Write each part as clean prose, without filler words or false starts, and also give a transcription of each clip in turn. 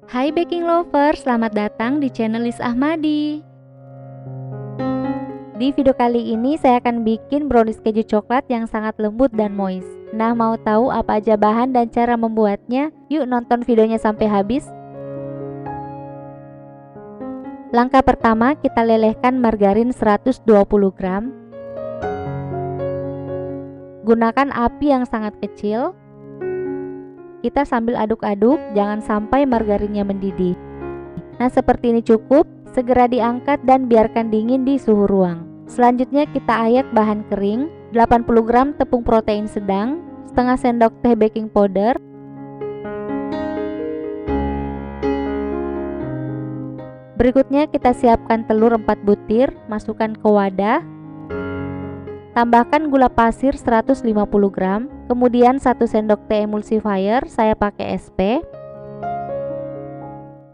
Hai baking lover, selamat datang di channel Lis Ahmadi. Di video kali ini saya akan bikin brownies keju coklat yang sangat lembut dan moist. Nah, mau tahu apa aja bahan dan cara membuatnya? Yuk nonton videonya sampai habis. Langkah pertama, kita lelehkan margarin 120 gram. Gunakan api yang sangat kecil. Kita sambil aduk-aduk, jangan sampai margarinnya mendidih. Nah, seperti ini cukup. Segera diangkat dan biarkan dingin di suhu ruang. Selanjutnya kita ayak bahan kering, 80 gram tepung protein sedang, setengah sendok teh baking powder, berikutnya kita siapkan telur 4 butir, masukkan ke wadah. Tambahkan gula pasir 150 gram, kemudian 1 sendok teh emulsifier, saya pakai SP.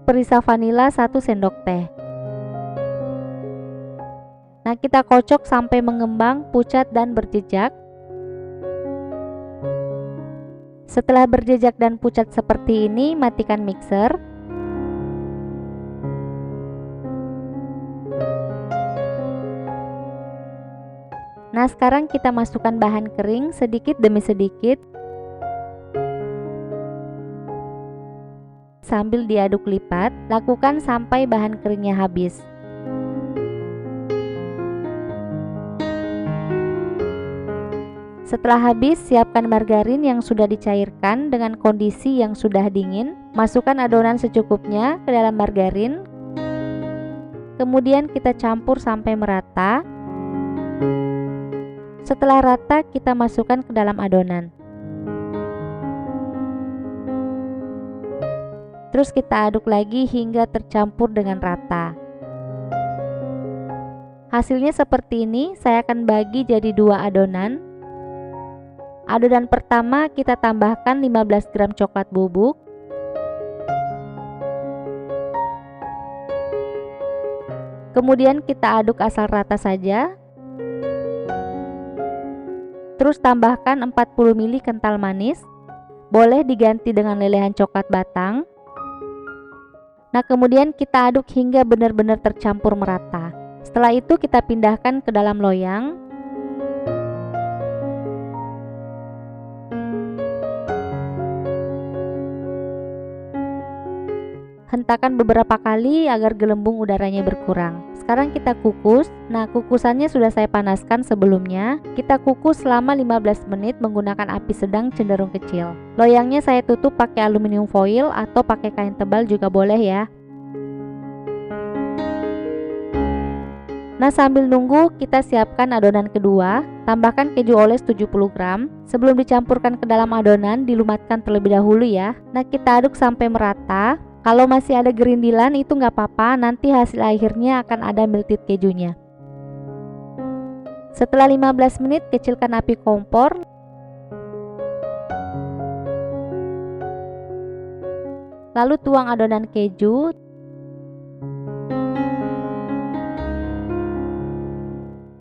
Perisa vanila 1 sendok teh. Nah, kita kocok sampai mengembang, pucat dan berjejak. Setelah berjejak dan pucat seperti ini, matikan mixer. Nah, sekarang kita masukkan bahan kering sedikit demi sedikit sambil diaduk lipat. Lakukan sampai bahan keringnya habis. Setelah habis, siapkan margarin yang sudah dicairkan dengan kondisi yang sudah dingin. Masukkan adonan secukupnya ke dalam margarin. Kemudian kita campur sampai merata. Setelah rata, kita masukkan ke dalam adonan. Terus kita aduk lagi hingga tercampur dengan rata. Hasilnya seperti ini. Saya akan bagi jadi 2 adonan. Adonan pertama kita tambahkan 15 gram coklat bubuk. Kemudian kita aduk asal rata saja. Terus tambahkan 40 ml kental manis. Boleh diganti dengan lelehan coklat batang. Nah, kemudian kita aduk hingga benar-benar tercampur merata. Setelah itu kita pindahkan ke dalam loyang. Hentakan beberapa kali agar gelembung udaranya berkurang. Sekarang kita kukus. Nah, kukusannya sudah saya panaskan sebelumnya. Kita kukus selama 15 menit menggunakan api sedang cenderung kecil. Loyangnya saya tutup pakai aluminium foil atau pakai kain tebal juga boleh ya. Nah, sambil nunggu kita siapkan adonan kedua. Tambahkan keju oles 70 gram. Sebelum dicampurkan ke dalam adonan, dilumatkan terlebih dahulu ya. Nah, kita aduk sampai merata. Kalau masih ada gerindilan itu nggak apa-apa, nanti hasil akhirnya akan ada melted kejunya. Setelah 15 menit, kecilkan api kompor. Lalu tuang adonan keju.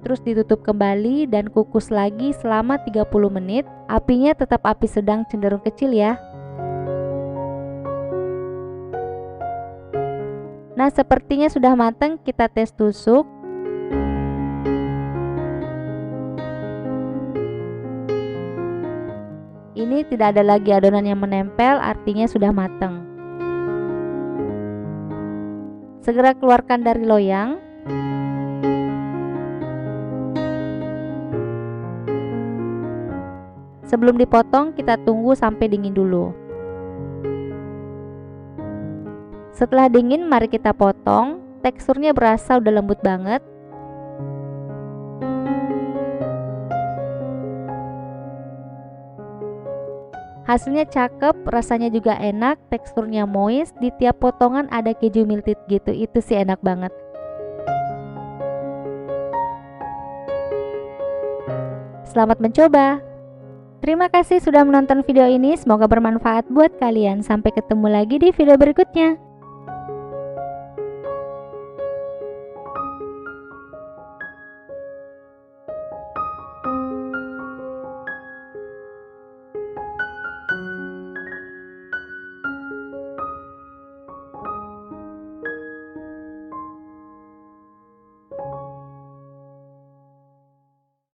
Terus ditutup kembali dan kukus lagi selama 30 menit. Apinya tetap api sedang cenderung kecil ya. Nah, sepertinya sudah matang, kita tes tusuk. Ini tidak ada lagi adonan yang menempel, artinya sudah matang. Segera keluarkan dari loyang. Sebelum dipotong, kita tunggu sampai dingin dulu. Setelah dingin, mari kita potong. Teksturnya berasa udah lembut banget. Hasilnya cakep, rasanya juga enak, teksturnya moist. Di tiap potongan ada keju melted gitu, itu sih enak banget. Selamat mencoba. Terima kasih sudah menonton video ini, semoga bermanfaat buat kalian. Sampai ketemu lagi di video berikutnya.